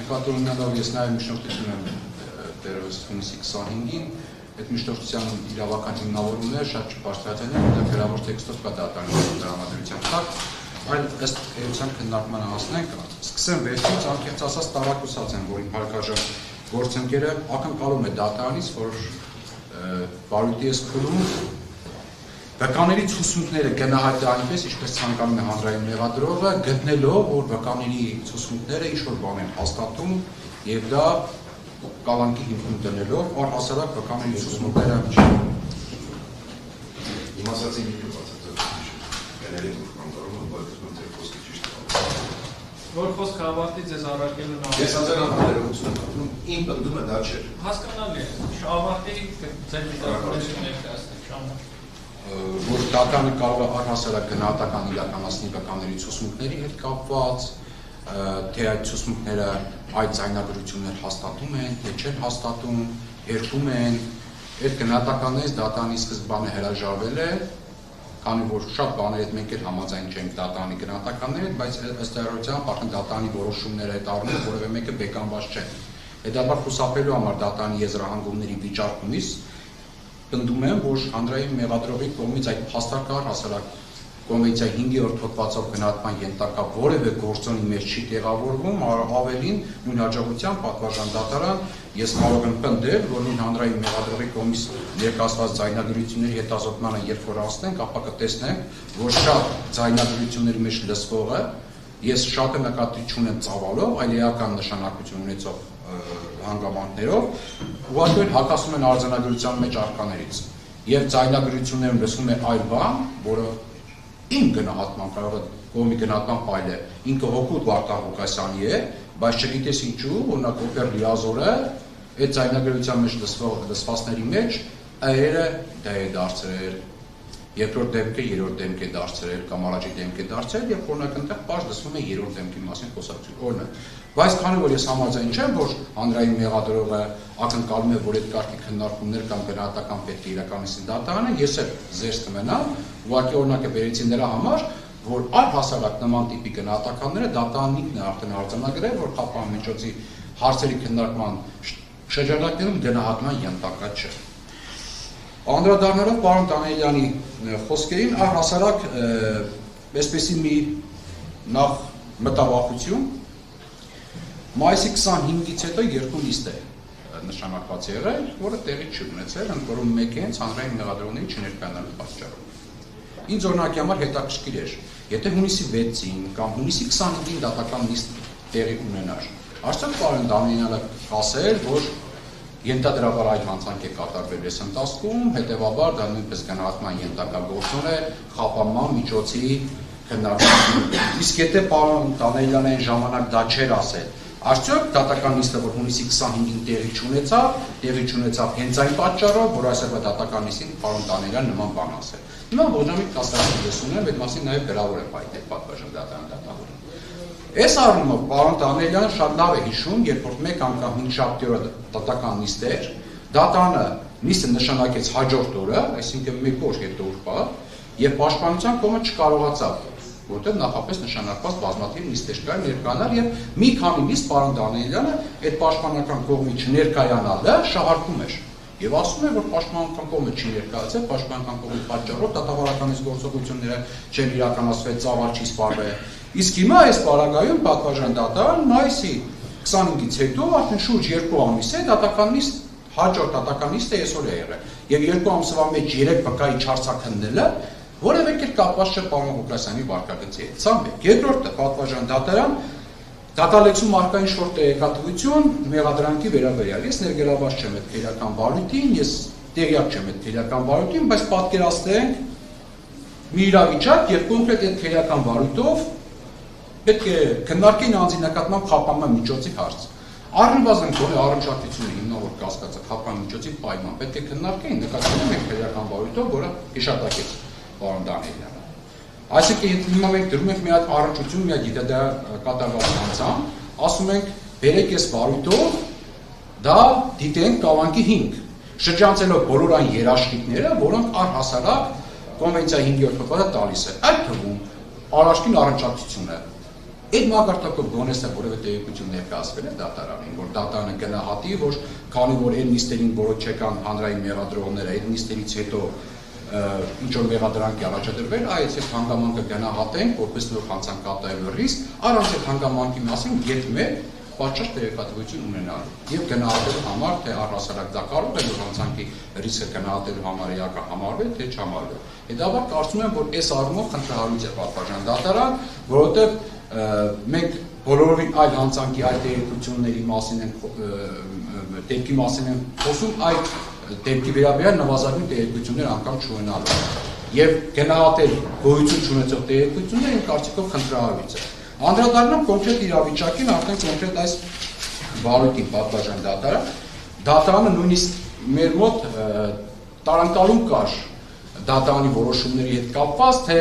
նկատի ունենալով ես նաև միջնորդություն եմ դերևս հունիսի 25-ին, այդ միջնորդության իրավական հիմնավորումները շատ չբարձրացան են, որտեղ գրավոր տեքստով կա դատարանի տրամադրության փակ, այլ ըստ էության քննարկմանը հասնենք, սկսեմ վերջից, անկեղծ ասած տարակուսած եմ, որ իմ հարգարժան գործընկերը ակնկալում է դատարանից, որ վարույթի ես քուլում վկաների ցուցմունքները գնահատի այնպես, ինչպես ցանկանում է հանրային մեղադրողը, գտնելով, որ վկաների ցուցմունքները ինչ-որ բան են հաստատում եւ դա կալանքի հիմքում դնելով առհասարակ վկաների ցուցմունքները Իմ ասացի մի բացատրել Որ խոսքը ավարտի ձեզ առարկելուն Ես անձնական համերգություն եմ, իմ պնդումը դա չէր։ Հասկանալի է, ավարտի ձեր դիտարկություն ներկայացնեք ժամանակ։ Որ դատարանը կարող է առհասարակ գնահատական իրականացնի վկաների ցուցմունքների հետ կապված, թե այդ ցուցմունքները այդ ձայնագրություններ հաստատում են, թե չեն հաստատում, երբում են, այդ գնահատականներից դատարանի սկզբանը հրաժարվել է, քանի որ շատ բաների հետ մենք էլ համաձայն չենք դատարանի գնահատականների հետ, բայց ըստ էության արդեն դատարանի որոշումները այդ առումով որևէ մեկը բեկանված չեն։ Հետաբար խուսափելու համար դատարանի եզրահանգումների վիճարկումից պնդում եմ, որ հանրային մեղադրողի կողմից այդ փաստարկար հասարակ Կոնվենցիայի 5-րդ հոդվածով գնահատման ենթակա որևէ գործոնի մեջ չի տեղավորվում, ավելին նույն հաջողությամբ պատվարժան դատարան ես կարող եմ պնդել, որ նույն հանրային մեղադրողի կողմից ներկայացված ձայնագրությունների հետազոտմանը երբ որ անցնենք, ապա կտեսնենք, որ շատ ձայնագրությունների մեջ լսվողը ես շատ նկատի չունեմ ծավալով, այլ էական նշանակություն ունեցող հանգամանքներով, ուղղակի հակասում են արձանագրության մեջ արկաներից եւ ձայնագրություններում լսվում է այլ բան, որը իմ գնահատման կարող է կողմի գնահատման ֆայլ է, ինքը հոգուտ Վարդան Ղուկասյանի է, բայց չգիտես ինչու, օրինակ օպեր լիազորը այդ ձայնագրության մեջ լսվածների մեջ այրը դա է դարձրել, երկրորդ դեմքը երրորդ դեմք է դարձրել կամ առաջի դեմք է դարձրել եւ օրինակ այնտեղ բաց լսվում է երրորդ դեմքի մասին խոսակցություն, օրինակ։ Բայց քանի որ ես համաձայն չեմ, որ հանրային մեղադրողը ակնկալում է, որ այդ կարգի քննարկումներ կամ գնահատական պետք է իրականացնի դատարանը, ես էլ զերծ կմնամ, ուղղակի օրինակը բերեցի նրա համար, որ առհասարակ նման տիպի գնահատականները դատարանն ինքն է արդեն արձանագրել, որ խափան միջոցի հարցերի քննարկման շրջանակներում գնահատման ենթակա չէ։ Անդրադառնալով պարոն Դանիելյանի խոսքերին, առհասարակ այսպեսի մի նախ մտավախություն մայիսի 25-ից հետո երկու լիստ է նշանակված եղել, որը տեղի չի ունեցել, ընդ որում մեկը հենց հանրային մեղադրողների չներկայանալու պատճառով։ Ինձ օրինակի համար հետաքրքիր էր, եթե հունիսի 6-ին կամ հունիսի 25-ին դատական լիստ տեղի ունենար, արդյոք պարոն Դանիելյանը ասել, որ ենթադրաբար այդ հանցանք է կատարվել այս ընթացքում, հետևաբար դա նույնպես գնահատման ենթակա գործոն է խափանման միջոցի քննարկում։ Իսկ եթե պարոն Դանիելյանը այն ժամանակ դա չէր ասել, արդյոք դատական լիստը, որ հունիսի 25-ին տեղի չունեցավ հենց այն պատճառով, որ այսօրվա դատական լիստին պարոն Դանիելյանը նման բան ասել։ Հիմա ոչնամի կասկածություն ունեմ, այդ մասին նաև գրավոր է հայտնել պատվարժան դատարանը։ Այս առումով պարոն Դանիելյանը շատ լավ է հիշում, երբ որ մեկ անգամ 5-7 օրը դատական նիստ էր, դատարանը նիստը նշանակեց հաջորդ օրը, այսինքն մեկ օր հետո ուրբա, եւ պաշտպանության կողմը չկարողացավ, որտեղ նախապես նշանակված բազմաթիվ նիստեր կար ներկայանալ եւ մի քանի նիստ պարոն Դանիելյանը այդ պաշտպանական կողմի չներկայանալը շահարկում էր։ Եվ ասում է, որ պաշտպանական կողմը չի ներկայացել, պաշտպանական կողմի պատճառով դատավարականից գործողությունները չեն իրականացվել, ծավալ չի սպառվել։ Իսկ հիմա այս պարագայում պատվարժան դատարան մայիսի 25-ից հետո արդեն շուրջ 2 ամիս է դատական նիստ, հաջորդ դատական նիստը այսօր է եղել։ Եվ 2 ամսվա մեջ 3 վկայի չարձակնելը որևէ կերպ կապված չէ պարոն Ղուկասյանի վարկագծի հետ։ Սա մեկ։ Երկրորդը պատվարժան դատարան դատալեքսում արկա ինչ-որ տեղեկատվություն մեղադրանքի վերաբերյալ։ Ես ներգրաված չեմ այդ քերական վարույթին, ես տեղյակ չեմ այդ քերական վարույթին, բայց պատկերացնենք մի իրավիճակ եւ կոնկրետ այդ քերական վարույթով պետք է քննարկեն անձի նկատմամբ խափանման միջոցի հարց։ Առնվազն գոնե առնչակցությունը հիմնավոր կասկածը խափանման միջոցի պայման պետք է քննարկեն նկատմամբ այդ քերական վարույթով, որը հիշատակեց պարոն Դանիելյանը։ Այսինքն հիմա մենք դրում ենք մի հատ առնչություն, մի հատ գիտեդա կատարված հանցան, ասում ենք բերեք այս վարույթով դա դիտենք կալանքի 5, շրջանցելով բոլոր այն երաշխիքները, որոնք առհասարակ կոնվենցիայի 5-րդ հոդվածը տալիս է։ Այդ թվում առաջին առնչակցությունը Այդ մակարդակով գոնես է որևէ տեղեկություն ներկայացվել է դատարանին, որ դատարանը գնահատի, որ քանի որ այն նիստերին, որոնք չեկան հանրային մեղադրողները, այդ նիստերից հետո ինչ որ մեղադրանք է առաջադրվել, այս այդ հանգամանքը գնահատենք, որպես նոր հանցանք կատարելու ռիսկ, առանց այդ հանգամանքի մասին գետնե պատշաճ տեղեկատվություն ունենալու եւ գնահատելու համար, թե առհասարակ դա կարող է նոր հանցանքի ռիսկը գնահատելու համար էակա համարվել, թե չհամարվել։ Հետաբար կարծում եմ, որ այս առումով խնդրահարույց է պատվարժան դատարան, որովհետեւ մենք բոլորովին այլ հանցանքի այլ տեղեկությունների մասին են դեպքի մասին են խոսում, այդ դեպքի վերաբերյալ նվազագույն տեղեկություններ անգամ չունենալու եւ գնահատել գոյություն չունեցող տեղեկությունները իմ կարծիքով խնդրահարույց է։ Անդրադառնամ կոնկրետ իրավիճակին, արդեն կոնկրետ այս վարույթին պատվարժան դատարանը նույնիսկ մեր մոտ տարանկալում կար դատարանի որոշումների հետ կապված, թե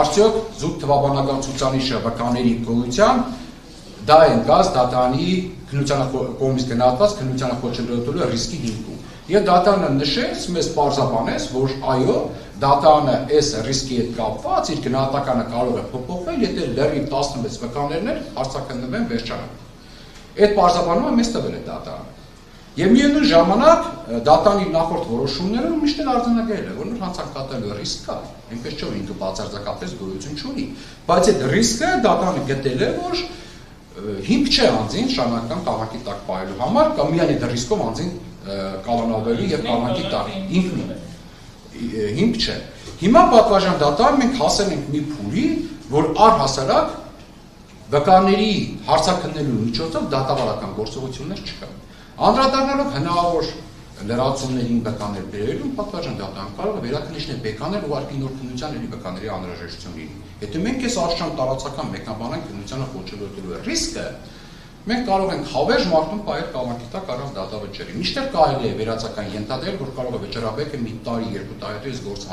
արդյոք զուտ թվաբանական ցուցանիշը վկաների գոյության դա են գազ դատարանի քննության կողմից գնահատված քննության խոչընդոտելու ռիսկի հիմքում։ Եվ դատարանը նշեց, մեզ պարզաբանեց, որ այո, դատարանը այս ռիսկի հետ կապված իր գնահատականը կարող է փոփոխվել, եթե լրիվ 16 վկաներներ արձագանքվեն վերջանալու։ Այդ պարզաբանումը մեզ տվել է դատարանը։ Եվ միևնույն ժամանակ դատարանի նախորդ որոշումներում միշտ արձանագրել է, որ նոր հանցանք կատարելու ռիսկ կա, այնպես չէ, որ ինքը բացարձակապես գոյություն չունի, բայց այդ ռիսկը դատարանը գտել է, որ հիմք չէ անձին շարունակական կալանքի տակ պահելու համար, կամ միայն այդ ռիսկով անձին կալանավորելու եւ կալանքի տակ ինքնին հիմք չէ։ Հիմա պատվարժան դատարան մենք հասել ենք մի փուլի, որ առհասարակ վկաների հարցաքննելու միջոցով դատավարական գործողություններ չկան։ Անդրադառնալով հնարավոր լրացումներին վկաներ բերելու, պատվարժան դատարան կարող է վերաքննիչներ բեկանել ուղարկի նոր քննության էլի վկաների անհրաժեշտություն լինի։ Եթե մենք այս աշխարհ տարածական մեկնաբանենք քննությանը խոչընդոտելու ռիսկը, մենք կարող ենք հավերժ մարդուն պահել կալանքի տակ առանց դատավճիռի։ Միշտ կարելի է վերացական ենթադրել, որ կարող է վճռաբեկը մի տարի, երկու տարի հետո այս գործ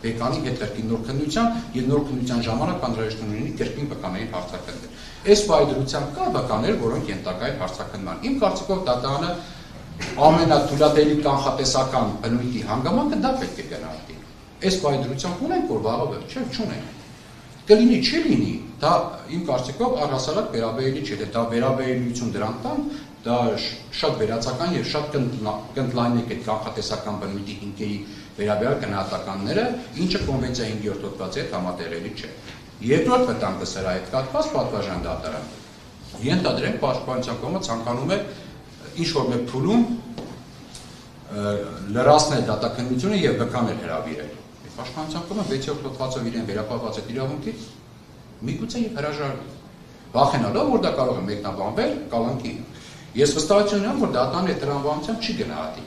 բեկանի հետ կրկին նոր քննության եւ նոր քննության ժամանակ անհրաժեշտություն ունի կրկին վկաների հարցաքննել։ Այս վայրդրությամբ կա վկաներ, որոնք ենթակա են հարցաքննման։ Իմ կարծիքով դատարանը ամենաթույլատելի կանխատեսական բնույթի հանգամանքը դա պետք է գնահատի։ Այս վայրդրությամբ ունենք, որ վաղը վերջ չունենք։ Կլինի, չի լինի, դա իմ կարծիքով առհասարակ վերաբերելի չէ, դա վերաբերելիություն դրան տան, դա շատ վերացական եւ շատ կընդլայնեք այդ կանխատեսական բնույթի հիմքերի վերաբերյալ գնահատականները, ինչը կոնվենցիա 5-րդ հոդվածի հետ համատեղելի չէ։ Երկրորդ վտանգը սրա հետ կապված պատվարժան դատարան։ Ենթադրենք պաշտպանության կողմը ցանկանում է ինչ-որ մեկ փուլում լրացնել դատաքննությունը եւ վկաներ հրավիրել։ Պաշտպանության կողմը 6-րդ հոդվածով իրեն վերապահված այդ իրավունքից միգուցե եւ հրաժարվի, վախենալով, որ դա կարող է մեկնաբանվել կալանքի։ Ես վստահություն ունեմ, որ դատարանը այդ տրամաբանությամբ չի գնահատի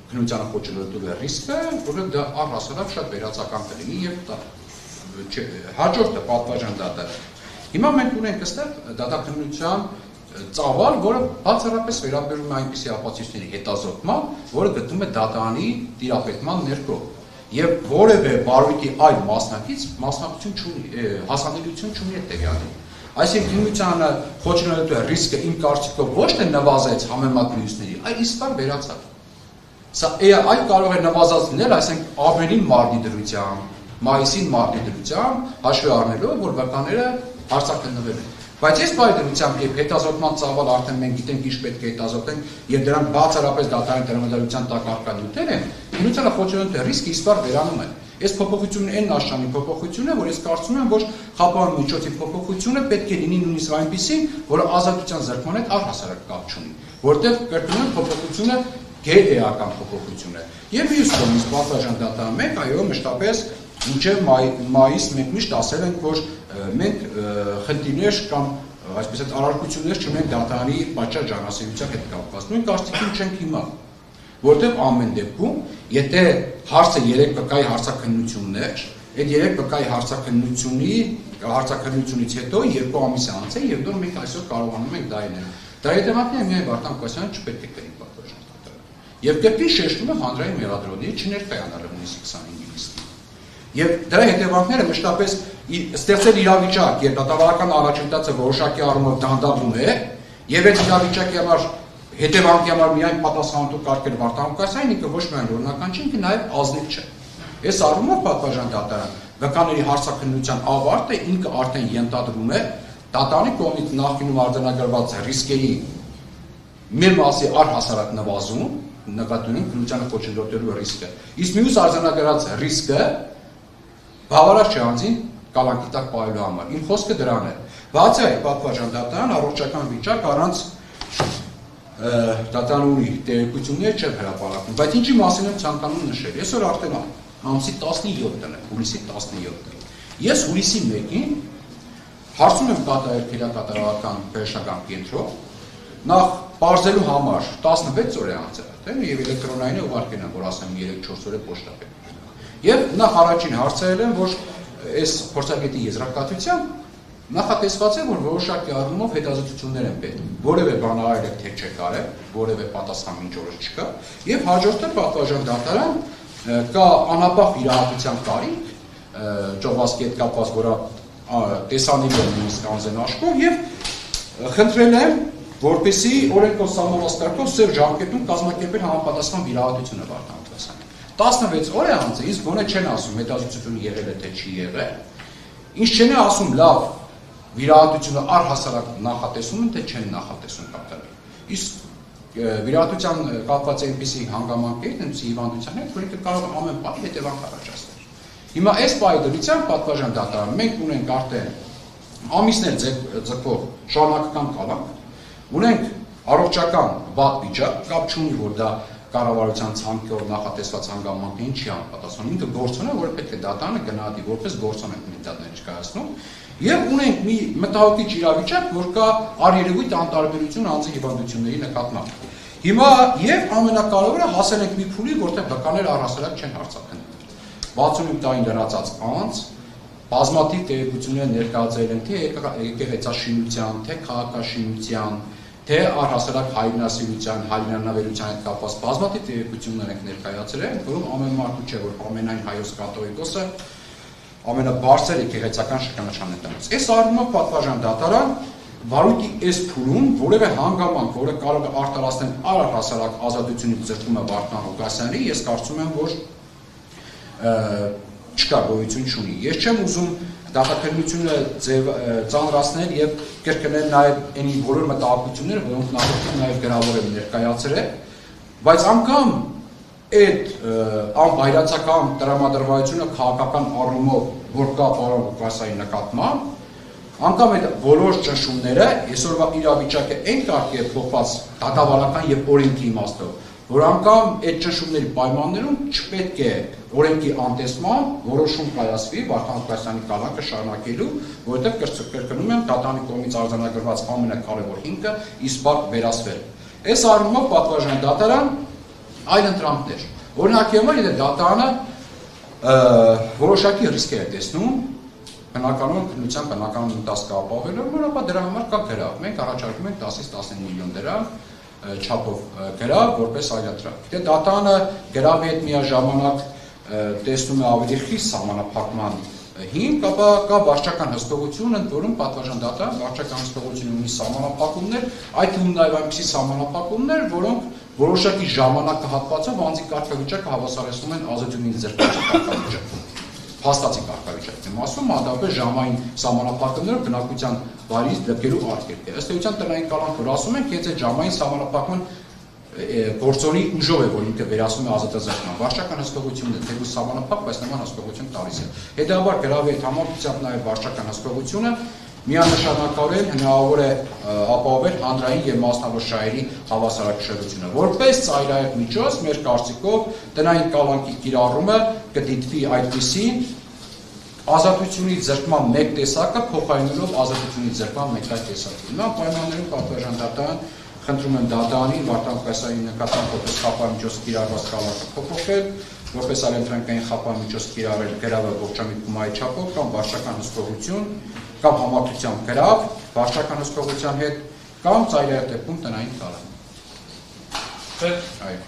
քննությանը խոչընդոտելու ռիսկը, որը դա առհասարակ շատ վերացական կլինի եւ հաջորդը պատվարժան դատարան։ Հիմա մենք ունենք այստեղ դատաքննության ծավալ, որը բացառապես վերաբերում է այնպիսի ապացույցների հետազոտման, որը գտնում է դատարանի տիրապետման ներքո եւ որևէ վարույթի այլ մասնակից մասնակցություն չունի, հասանելիություն չունի այդ տվյալին։ Այսինքն քննությանը խոչընդոտելու ռիսկը իմ կարծիքով ոչ թե նվազեց համեմատ մյուսների, այլ իսկար վերացավ։ Սա այլ կարող է նվազած լինել, այսինքն ապրիլին մարտի դրությամբ, մայիսին մարտի դրությամբ, հաշվի առնելով, որ վկաները հարցաքննվել են։ Բայց այս բայդրությամբ եւ հետազոտման ծավալ արդեն մենք գիտենք ինչ պետք է հետազոտենք եւ դրանք բացառապես դատարանի տրամադրության տակ առկա նյութեր են, քննությանը խոչընդոտելու ռիսկը իսկար վերանում է։ Այս փոփոխությունը այն աշխանի փոփոխություն է, որ ես կարծում եմ, որ խափան միջոցի փոփոխությունը պետք է լինի նույնիսկ այնպիսին, որը ազատության զրկման հետ առհասարակ կապ չունի, որտեղ կրկնում փոփոխությունը գերեական փոփոխություն է։ Եվ մյուս կողմից պատվարժան դատարան մեկ, այո, մշտապես մինչև մայիս մենք միշտ ասել ենք, որ մենք խնդիրներ կամ այսպես այդ առարկություններ չունենք դատարանի պատշաճ ջանասիրության հետ կապված։ Նույն կարծիքին չենք հիմա, որտեղ ամեն դեպքում, եթե հարցը 3 վկայի հարցաքննություններ, այդ 3 վկայի հարցաքննությունից հետո 2 ամիս է անցել եւ նոր մենք այսօր կարողանում ենք դա ինել։ Դա հետևանքն է միայն Վարդան Կասյանը չպետք է կրի պատվարժան դատարան։ Եվ կրկին շեշտում է հանրային մեղադրողների չներկայանալը նույնիսկ 25-ի լիստին։ Եվ դրա հետևանքները մշտապես ստեղծել իրավիճակ, երբ դատավարական առաջընթացը որոշակի առումով դանդաղում է, եւ այդ իրավիճակի համար հետևանքի համար միայն պատասխանատու կարգել Վարդան Կասյանն, ինքը ոչ միայն օրինական չի, ինքը նաեւ ազնիվ չէ։ Այս առումով պատվարժան դատարան վկաների հարցաքննության ավարտը ինքը արդեն ենթադրում է դատարանի կողմից նախկինում արձանագրված ռիսկերի մի մասի առհասարակ նվազում, նկատի ունենք քննությանը խոչընդոտելու ռիսկը։ Իսկ մյուս արձանագրած ռիսկը բավարար չէ անձին կալանքի տակ պահելու համար։ Իմ խոսքը դրան է։ Բացի այդ, պատվարժան դատարան առողջական վիճակ առանց դատարանի տեղեկություններ չէ հրապարակում, բայց ինչի մասին եմ ցանկանում նշել։ Այսօր արդեն ամսի 17-ն է, հուլիսի 17-ն։ Ես հուլիսի 1-ին հարցում եմ կատարել քերակատարական վերջնական կենտրոն, նախ պարզելու համար 16 օր է անցել, թե եւ էլեկտրոնային է ուղարկել են, որ ասեմ 3-4 օր է պոչտապետ։ Եվ նախ առաջին հարցերել եմ, որ այս փորձագետի եզրակացությամբ նախատեսված է, որ որոշակի առումով հետազոտություններ են պետք, որևէ բան արել եք թե չկարել, որևէ պատասխան մինչ օրս չկա, եւ հաջորդը պատվարժան դատարան կա անապահ վիրահատության կարիք, ճողվածքի հետ կապված, որը տեսանելի է նույնիսկ անձեն աշխով, եւ խնդրել եմ, որպեսզի օրենքով սահմանված սև ժամկետում կազմակերպել համապատասխան վիրահատությունը Վարդան 16 օր է անցել, իսկ գոնե չեն ասում հետազոտությունը եղել է թե չի եղել, ինչ չեն ասում լավ վիրահատությունը առհասարակ նախատեսում են թե չեն նախատեսում կատարել։ Իսկ վիրահատության կապված այնպիսի հանգամանքներ են հիվանդության հետ, որոնք կարող են ամեն բան հետևանք առաջացնել։ Հիմա այս պահի դրությամբ պատվարժան դատարան մենք ունենք արդեն ամիսներ ձգվող շարունակական կալանք, ունենք առողջական վատ վիճակ, կապ չունի, որ դա կառավարության ցանկով նախատեսված հանգամանքներին չի համապատասխանում, ինքը գործոն է, որը պետք է դատարանը գնահատի, որպես գործոն ենք մենք դա ներկայացնում, եւ ունենք մի մտահոգիչ իրավիճակ, որ կա առերևույթ անտարբերություն անձի հիվանդությունների նկատմամբ։ Հիմա եւ ամենակարևորը հասել ենք մի փուլի, որտեղ բկաներ առհասարակ չեն հարցակնել։ 65 տարին լրացած անձ բազմաթիվ տեղեկություններ ներկայացրել են թե եկեղեցաշինության, թե քաղաքաշինության, թե առհասարակ հայրենասիրության, հայրենանավերության հետ կապված բազմաթիվ տեղեկություններ ենք ներկայացրել, որում ամեն մարդու չէ, որ ամենայն հայոց կաթողիկոսը ամենաբարձր եկեղեցական շքանշանն է տալիս։ Այս առումով պատվարժան դատարան վարույթի այս փուլում որևէ հանգամանք, որը կարող է արտարացնել առհասարակ ազատությունից զրկումը Վարդան Ղուկասյանի, ես կարծում եմ, որ չկա գոյություն չունի։ Ես չեմ ուզում դատաքննությունը ծանրացնել եւ կրկնել նաեւ այնի բոլոր մտահոգությունները, որոնք նախորդին նաեւ գրավոր են ներկայացրել, բայց անգամ այդ անվայրացական տրամադրվածությունը քաղաքական առումով, որ կա պարոն Ղուկասյանի նկատմամբ, անգամ այդ բոլոր ճնշումները այսօրվա իրավիճակը այն կարգի է փոխված դատավարական եւ օրենքի իմաստով, որ անգամ այդ ճնշումների պայմաններում չպետք է օրենքի անտեսման որոշում կայացվի Վարդան Ղուկասյանի կալանքը շարունակելու, որովհետև կրկնում եմ դատարանի կողմից արձանագրված ամենակարևոր հիմքը իսպառ վերացվել։ Այս առումով պատվարժան դատարան այլ ընտրանքներ։ Օրինակ եմը եթե դատարանը որոշակի ռիսկեր է տեսնում, բնականոն քննության բնականոն ընթացքը ապահովելու, որ ապա դրա համար կա գրավ։ Մենք առաջարկում ենք 10-ից 15 միլիոն դրամ չափով գրավ, որպես այլընտրանք։ Եթե դատարանը գրավի հետ միաժամանակ տեսնում է ավելի խիստ սահմանափակման հիմք, ապա կա վարչական հսկողություն, ընդ որում պատվարժան դատարան վարչական հսկողություն ունի սահմանափակումներ, այդ թվում նաև այնպիսի սահմանափակումներ, որոնք որոշակի ժամանակահատվածով անձի կարգավիճակը հավասարեցնում են ազատությունից զրկման կարգավիճակին։ Փաստացի կարգավիճակն եմ ասում, հատկապես ժամային սահմանափակումները բնակության վայրից լքելու արգելք է։ Ըստ էության տնային կալանք, որ ասում ենք, եթե ժամային սահմանափակման գործոնի ուժով է, որ ինքը վերացնում է ազատազրկման։ Վարչական հսկողությունն է, թեկուզ սահմանափակ, բայց նման հսկողություն տալիս է։ Հետևաբար գրավի հետ համապատասխան նաև վարչական հսկողությունը միանշանակորեն հնարավոր է ապահովել հանրային եւ մասնավոր շահերի հավասարակշռությունը։ Որպես ծայրահեղ միջոց, մեր կարծիքով տնային կալանքի կիրառումը կդիտվի այդպիսին ազատությունից զրկման մեկ տեսակը փոխարինելով ազատությունից զրկման մեկ այլ տեսակը։ Հիմա պայմաններում պատվարժան դատարան խնդրում եմ դատարանին Վարդան Ղուկասյանի նկատմամբ որպես խափամիջոց կիրառված կալանքը փոփոխել, որպես այլընտրանքային խափամիջոց կիրառել գրավը ողջամիտ այդ չափով կամ վարչական հսկողություն կամ համակրության գրավ վարչական հսկողության հետ կամ ծայրահեղ դեպքում տնային կալան։ Այո։